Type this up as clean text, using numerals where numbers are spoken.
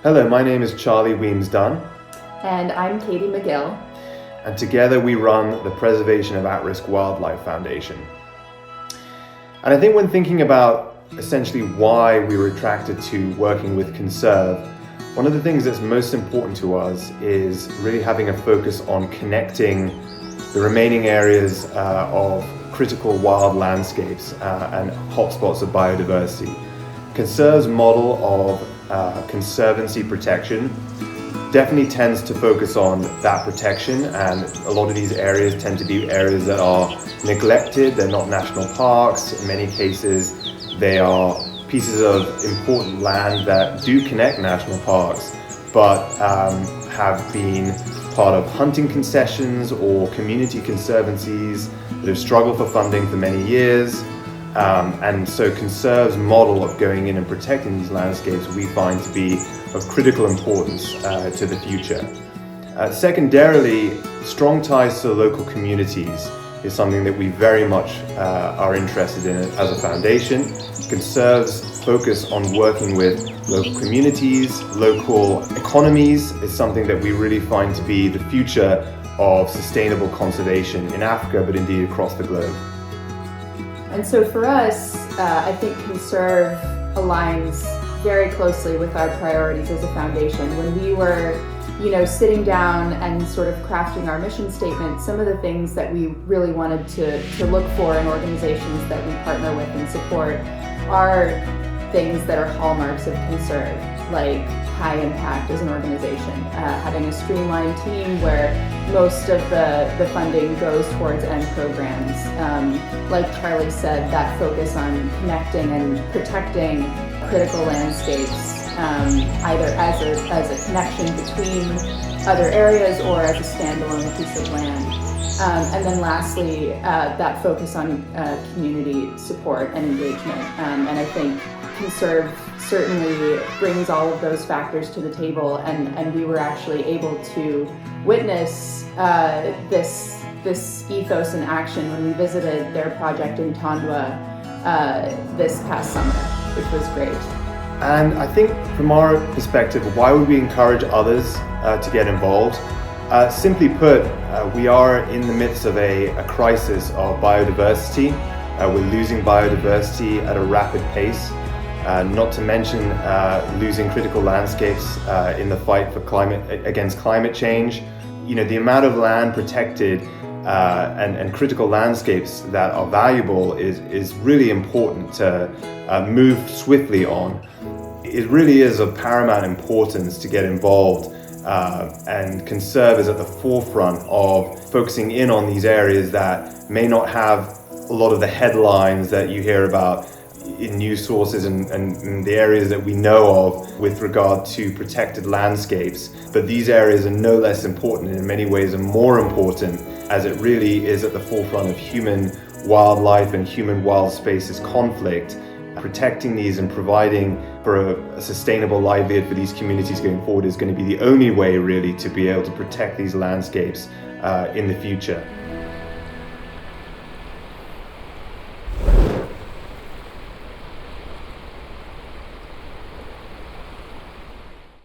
Hello, my name is Charlie Weems-Dunn. And I'm Katie McGill. And together we run the Preservation of At-Risk Wildlife Foundation. And I think when thinking about essentially why we were attracted to working with Conserve, one of the things that's most important to us is really having a focus on connecting the remaining areas of critical wild landscapes and hotspots of biodiversity. Conserve's model of conservancy protection definitely tends to focus on that protection, and a lot of these areas tend to be areas that are neglected. They're not national parks. In many cases, they are pieces of important land that do connect national parks, but have been part of hunting concessions or community conservancies that have struggled for funding for many years. And so Conserve's model of going in and protecting these landscapes we find to be of critical importance to the future. Secondarily, strong ties to the local communities is something that we very much are interested in as a foundation. Conserve's focus on working with local communities, local economies is something that we really find to be the future of sustainable conservation in Africa, but indeed across the globe. And so for us, I think Conserve aligns very closely with our priorities as a foundation. When we were, sitting down and sort of crafting our mission statement, some of the things that we really wanted to look for in organizations that we partner with and support are things that are hallmarks of Conserve, like high impact as an organization, having a streamlined team where most of the funding goes towards end programs. Like Charlie said, that focus on connecting and protecting critical landscapes, either as a connection between other areas or as a standalone piece of land. And then lastly, that focus on community support and engagement. And I think Conserve certainly brings all of those factors to the table, and we were actually able to witness this ethos in action when we visited their project in Tondwa this past summer, which was great. And I think from our perspective, why would we encourage others to get involved? Simply put, we are in the midst of a crisis of biodiversity. We're losing biodiversity at a rapid pace. Not to mention losing critical landscapes in the fight for against climate change. The amount of land protected and critical landscapes that are valuable is really important to move swiftly on. It really is of paramount importance to get involved, and Conserve is at the forefront of focusing in on these areas that may not have a lot of the headlines that you hear about in news sources and the areas that we know of with regard to protected landscapes. But these areas are no less important, and in many ways are more important, as it really is at the forefront of human wildlife and human wild spaces conflict. Protecting these and providing for a sustainable livelihood for these communities going forward is going to be the only way really to be able to protect these landscapes in the future.